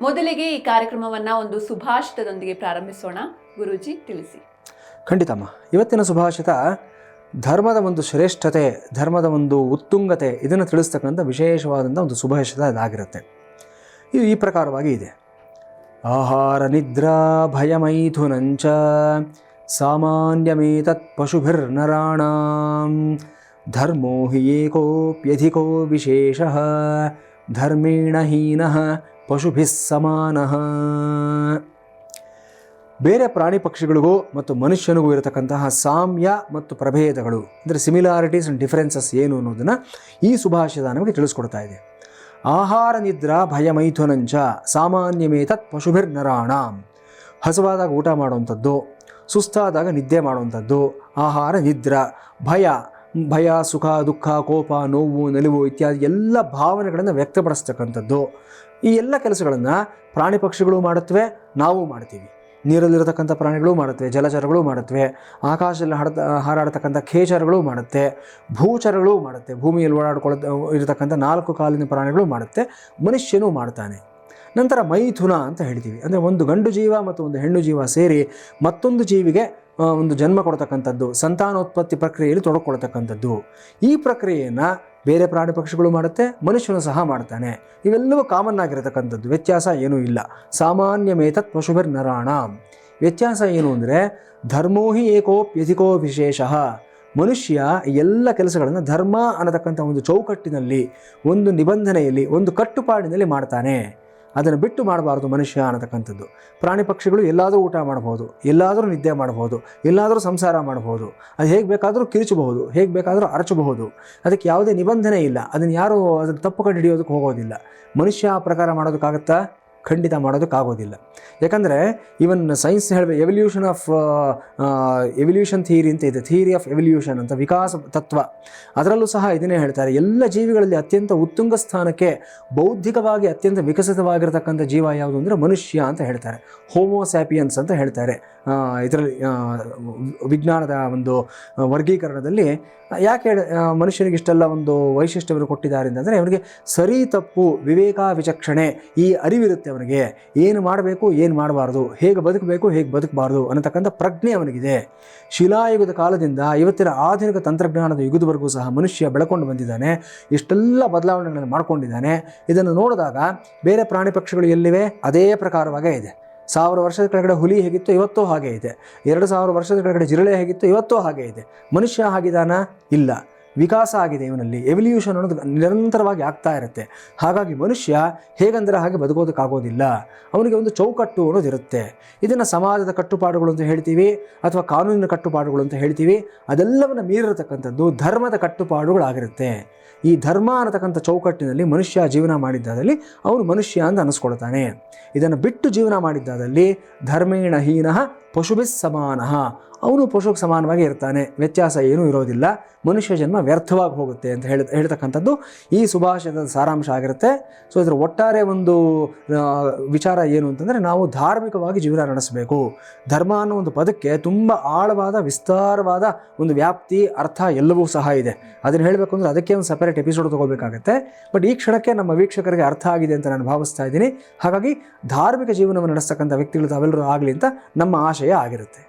ಮೊದಲಿಗೆ ಈ ಕಾರ್ಯಕ್ರಮವನ್ನು ಒಂದು ಸುಭಾಷಿತದೊಂದಿಗೆ ಪ್ರಾರಂಭಿಸೋಣ. ಗುರೂಜಿ ತಿಳಿಸಿ. ಖಂಡಿತಮ್ಮ. ಇವತ್ತಿನ ಸುಭಾಷಿತ ಧರ್ಮದ ಒಂದು ಶ್ರೇಷ್ಠತೆ, ಧರ್ಮದ ಒಂದು ಉತ್ತುಂಗತೆ ಇದನ್ನು ತಿಳಿಸ್ತಕ್ಕಂಥ ವಿಶೇಷವಾದಂಥ ಒಂದು ಸುಭಾಷಿತ ಇದಾಗಿರುತ್ತೆ. ಇದು ಈ ಪ್ರಕಾರವಾಗಿ ಇದೆ. ಆಹಾರ ನಿದ್ರಾ ಭಯಮೈಥುನಂಚ ಸಾಮಾನ್ಯಮೇತತ್ ಪಶುಭಿರ್ನರಾಣಾಂ ಧರ್ಮೋ ಹಿ ಏಕೋಪ್ಯಧಿಕೋ ವಿಶೇಷಃ ಧರ್ಮೇಣ ಹೀನಃ ಪಶುಭಿಸ್ ಸಮಾನಃ. ಬೇರೆ ಪ್ರಾಣಿ ಪಕ್ಷಿಗಳಿಗೂ ಮತ್ತು ಮನುಷ್ಯನಿಗೂ ಇರತಕ್ಕಂತಹ ಸಾಮ್ಯ ಮತ್ತು ಪ್ರಭೇದಗಳು, ಅಂದರೆ ಸಿಮಿಲಾರಿಟೀಸ್ ಆ್ಯಂಡ್ ಡಿಫರೆನ್ಸಸ್ ಏನು ಅನ್ನೋದನ್ನು ಈ ಸುಭಾಷಿತ ನಮಗೆ ತಿಳಿಸ್ಕೊಡ್ತಾ ಇದೆ. ಆಹಾರ ನಿದ್ರಾ ಭಯಮೈಥುನಂಚ ಸಾಮಾನ್ಯಮೇತತ್ ಪಶುಭಿರ್ನರಾಣಾಂ. ಹಸುವಾದಾಗ ಊಟ ಮಾಡುವಂಥದ್ದು, ಸುಸ್ತಾದಾಗ ನಿದ್ದೆ ಮಾಡುವಂಥದ್ದು ಆಹಾರ ನಿದ್ರಾ. ಭಯ, ಸುಖ, ದುಃಖ, ಕೋಪ, ನೋವು, ನಲಿವು ಇತ್ಯಾದಿ ಎಲ್ಲ ಭಾವನೆಗಳನ್ನು ವ್ಯಕ್ತಪಡಿಸ್ತಕ್ಕಂಥದ್ದು. ಈ ಎಲ್ಲ ಕೆಲಸಗಳನ್ನು ಪ್ರಾಣಿ ಪಕ್ಷಿಗಳು ಮಾಡುತ್ತವೆ, ನಾವು ಮಾಡ್ತೀವಿ. ನೀರಲ್ಲಿರತಕ್ಕಂಥ ಪ್ರಾಣಿಗಳು ಮಾಡುತ್ತವೆ, ಜಲಚರಗಳು ಮಾಡುತ್ತವೆ, ಆಕಾಶದಲ್ಲಿ ಹಾರಾಡ್ತಕ್ಕಂಥ ಖೇಚರಗಳು ಮಾಡುತ್ತೆ, ಭೂಚರಗಳು ಮಾಡುತ್ತೆ, ಭೂಮಿಯಲ್ಲಿ ಇರತಕ್ಕಂಥ 4 ಕಾಲಿನ ಪ್ರಾಣಿಗಳು ಮಾಡುತ್ತೆ, ಮನುಷ್ಯನೂ ಮಾಡ್ತಾನೆ. ನಂತರ ಮೈಥುನ ಅಂತ ಹೇಳ್ತೀವಿ, ಅಂದರೆ ಒಂದು ಗಂಡು ಜೀವ ಮತ್ತು ಒಂದು ಹೆಣ್ಣು ಜೀವ ಸೇರಿ ಮತ್ತೊಂದು ಜೀವಿಗೆ ಒಂದು ಜನ್ಮ ಕೊಡ್ತಕ್ಕಂಥದ್ದು, ಸಂತಾನೋತ್ಪತ್ತಿ ಪ್ರಕ್ರಿಯೆಯಲ್ಲಿ ತೊಡಕೊಳ್ತಕ್ಕಂಥದ್ದು. ಈ ಪ್ರಕ್ರಿಯೆಯನ್ನು ಬೇರೆ ಪ್ರಾಣಿ ಪಕ್ಷಿಗಳು ಮಾಡುತ್ತೆ, ಮನುಷ್ಯನು ಸಹ ಮಾಡ್ತಾನೆ. ಇವೆಲ್ಲವೂ ಕಾಮನ್ ಆಗಿರತಕ್ಕಂಥದ್ದು, ವ್ಯತ್ಯಾಸ ಏನೂ ಇಲ್ಲ. ಸಾಮಾನ್ಯಮೇತತ್ ಪಶುಭಿರ್ನರಾಣಾಂ. ವ್ಯತ್ಯಾಸ ಏನು ಅಂದರೆ ಧರ್ಮೋ ಹಿ ಏಕೋಪ್ಯಧಿಕೋ ವಿಶೇಷಃ. ಮನುಷ್ಯ ಎಲ್ಲ ಕೆಲಸಗಳನ್ನು ಧರ್ಮ ಅನ್ನತಕ್ಕಂಥ ಒಂದು ಚೌಕಟ್ಟಿನಲ್ಲಿ, ಒಂದು ನಿಬಂಧನೆಯಲ್ಲಿ, ಒಂದು ಕಟ್ಟುಪಾಡಿನಲ್ಲಿ ಮಾಡ್ತಾನೆ. ಅದನ್ನು ಬಿಟ್ಟು ಮಾಡಬಾರ್ದು ಮನುಷ್ಯ ಅನ್ನತಕ್ಕಂಥದ್ದು. ಪ್ರಾಣಿ ಪಕ್ಷಿಗಳು ಎಲ್ಲಾದರೂ ಊಟ ಮಾಡ್ಬೋದು, ಎಲ್ಲಾದರೂ ನಿದ್ದೆ ಮಾಡ್ಬೋದು, ಎಲ್ಲಾದರೂ ಸಂಸಾರ ಮಾಡ್ಬೋದು, ಅದು ಹೇಗೆ ಬೇಕಾದರೂ ಕಿರಿಚಬಹುದು, ಹೇಗೆ ಬೇಕಾದರೂ ಅರಚಬಹುದು. ಅದಕ್ಕೆ ಯಾವುದೇ ನಿಬಂಧನೆ ಇಲ್ಲ. ಅದನ್ನು ಯಾರೂ ಅದನ್ನು ತಪ್ಪು ಕಂಡು ಹಿಡಿಯೋದಕ್ಕೆ ಹೋಗೋದಿಲ್ಲ. ಮನುಷ್ಯ ಆ ಪ್ರಕಾರ ಮಾಡೋದಕ್ಕಾಗತ್ತಾ? ಖಂಡಿತ ಮಾಡೋದಕ್ಕಾಗೋದಿಲ್ಲ. ಯಾಕಂದರೆ ಇವನ್ ಸೈನ್ಸ್ ಹೇಳಬೇಕು, ಎವಲ್ಯೂಷನ್ ಥಿಯರಿ ಅಂತ ಇದೆ, ಥಿಯರಿ ಆಫ್ ಎವಲ್ಯೂಷನ್ ಅಂತ, ವಿಕಾಸ ತತ್ವ. ಅದರಲ್ಲೂ ಸಹ ಇದನ್ನೇ ಹೇಳ್ತಾರೆ, ಎಲ್ಲ ಜೀವಿಗಳಲ್ಲಿ ಅತ್ಯಂತ ಉತ್ತುಂಗ ಸ್ಥಾನಕ್ಕೆ ಬೌದ್ಧಿಕವಾಗಿ ಅತ್ಯಂತ ವಿಕಸಿತವಾಗಿರತಕ್ಕಂಥ ಜೀವ ಯಾವುದು ಅಂದರೆ ಮನುಷ್ಯ ಅಂತ ಹೇಳ್ತಾರೆ. ಹೋಮೋಸ್ಯಾಪಿಯನ್ಸ್ ಅಂತ ಹೇಳ್ತಾರೆ. ಇದರಲ್ಲಿ ವಿಜ್ಞಾನದ ಒಂದು ವರ್ಗೀಕರಣದಲ್ಲಿ ಯಾಕೆ ಮನುಷ್ಯನಿಗೆ ಇಷ್ಟೆಲ್ಲ ಒಂದು ವೈಶಿಷ್ಟ್ಯವನ್ನು ಕೊಟ್ಟಿದ್ದಾರೆ ಅಂತಂದರೆ, ಅವನಿಗೆ ಸರಿ ತಪ್ಪು ವಿವೇಕ ವಿಚಕ್ಷಣೆ ಈ ಅರಿವಿರುತ್ತೆ. ಅವನಿಗೆ ಏನು ಮಾಡಬೇಕು, ಏನು ಮಾಡಬಾರ್ದು, ಹೇಗೆ ಬದುಕಬೇಕು, ಹೇಗೆ ಬದುಕಬಾರ್ದು ಅನ್ನತಕ್ಕಂಥ ಪ್ರಜ್ಞೆ ಅವನಿಗಿದೆ. ಶಿಲಾಯುಗದ ಕಾಲದಿಂದ ಇವತ್ತಿನ ಆಧುನಿಕ ತಂತ್ರಜ್ಞಾನದ ಯುಗದವರೆಗೂ ಸಹ ಮನುಷ್ಯ ಬೆಳಕೊಂಡು ಬಂದಿದ್ದಾನೆ. ಇಷ್ಟೆಲ್ಲ ಬದಲಾವಣೆಗಳನ್ನು ಮಾಡಿಕೊಂಡಿದ್ದಾನೆ. ಇದನ್ನು ನೋಡಿದಾಗ ಬೇರೆ ಪ್ರಾಣಿ ಪಕ್ಷಿಗಳು ಎಲ್ಲಿವೆ? ಅದೇ ಪ್ರಕಾರವಾಗೇ ಇದೆ. 1000 ವರ್ಷದ ಕೆಳಗಡೆ ಹುಲಿ ಹೇಗಿತ್ತು, ಇವತ್ತೂ ಹಾಗೇ ಇದೆ. 2000 ವರ್ಷದ ಕೆಳಗಡೆ ಜಿರಳೆ ಹೇಗಿತ್ತು, ಇವತ್ತೂ ಹಾಗೇ ಇದೆ. ಮನುಷ್ಯ ಆಗಿದಾನ? ಇಲ್ಲ. ವಿಕಾಸ ಆಗಿದೆ ಇವನಲ್ಲಿ. ಎವಲ್ಯೂಷನ್ ಅನ್ನೋದು ನಿರಂತರವಾಗಿ ಆಗ್ತಾ ಇರುತ್ತೆ. ಹಾಗಾಗಿ ಮನುಷ್ಯ ಹೇಗಂದರೆ ಹಾಗೆ ಬದುಕೋದಕ್ಕಾಗೋದಿಲ್ಲ. ಅವನಿಗೆ ಒಂದು ಚೌಕಟ್ಟು ಅನ್ನೋದಿರುತ್ತೆ. ಇದನ್ನು ಸಮಾಜದ ಕಟ್ಟುಪಾಡುಗಳು ಅಂತ ಹೇಳ್ತೀವಿ, ಅಥವಾ ಕಾನೂನಿನ ಕಟ್ಟುಪಾಡುಗಳು ಅಂತ ಹೇಳ್ತೀವಿ. ಅದೆಲ್ಲವನ್ನು ಮೀರಿರತಕ್ಕಂಥದ್ದು ಧರ್ಮದ ಕಟ್ಟುಪಾಡುಗಳಾಗಿರುತ್ತೆ. ಈ ಧರ್ಮ ಅನ್ನತಕ್ಕಂಥ ಚೌಕಟ್ಟಿನಲ್ಲಿ ಮನುಷ್ಯ ಜೀವನ ಮಾಡಿದ್ದಾದಲ್ಲಿ ಅವನು ಮನುಷ್ಯ ಅಂತ ಅನ್ನಿಸ್ಕೊಳ್ತಾನೆ. ಇದನ್ನು ಬಿಟ್ಟು ಜೀವನ ಮಾಡಿದ್ದಾದಲ್ಲಿ ಧರ್ಮೇಣ ಹೀನಃ ಪಶುಭಿಸ್ ಸಮಾನಃ. ಅವನು ಪಶುಗೆ ಸಮಾನವಾಗಿ ಇರ್ತಾನೆ. ವ್ಯತ್ಯಾಸ ಏನೂ ಇರೋದಿಲ್ಲ. ಮನುಷ್ಯ ಜನ್ಮ ವ್ಯರ್ಥವಾಗಿ ಹೋಗುತ್ತೆ ಅಂತ ಹೇಳ್ತಕ್ಕಂಥದ್ದು ಈ ಸುಭಾಷಿತದ ಸಾರಾಂಶ ಆಗಿರುತ್ತೆ. ಸೊ ಇದರ ಒಟ್ಟಾರೆ ಒಂದು ವಿಚಾರ ಏನು ಅಂತಂದರೆ, ನಾವು ಧಾರ್ಮಿಕವಾಗಿ ಜೀವನ ನಡೆಸಬೇಕು. ಧರ್ಮ ಅನ್ನೋ ಒಂದು ಪದಕ್ಕೆ ತುಂಬ ಆಳವಾದ ವಿಸ್ತಾರವಾದ ಒಂದು ವ್ಯಾಪ್ತಿ, ಅರ್ಥ ಎಲ್ಲವೂ ಸಹ ಇದೆ. ಅದನ್ನು ಹೇಳಬೇಕು ಅಂದರೆ ಅದಕ್ಕೆ ಒಂದು ಸಪರೇಟ್ ಎಪಿಸೋಡ್ ತೊಗೋಬೇಕಾಗತ್ತೆ. ಬಟ್ ಈ ಕ್ಷಣಕ್ಕೆ ನಮ್ಮ ವೀಕ್ಷಕರಿಗೆ ಅರ್ಥ ಆಗಿದೆ ಅಂತ ನಾನು ಭಾವಿಸ್ತಾ ಇದ್ದೀನಿ. ಹಾಗಾಗಿ ಧಾರ್ಮಿಕ ಜೀವನವನ್ನು ನಡೆಸ್ತಕ್ಕಂಥ ವ್ಯಕ್ತಿಗಳು ತಾವೆಲ್ಲರೂ ಆಗಲಿ ಅಂತ ನಮ್ಮ ಆಶಯ ಆಗಿರುತ್ತೆ.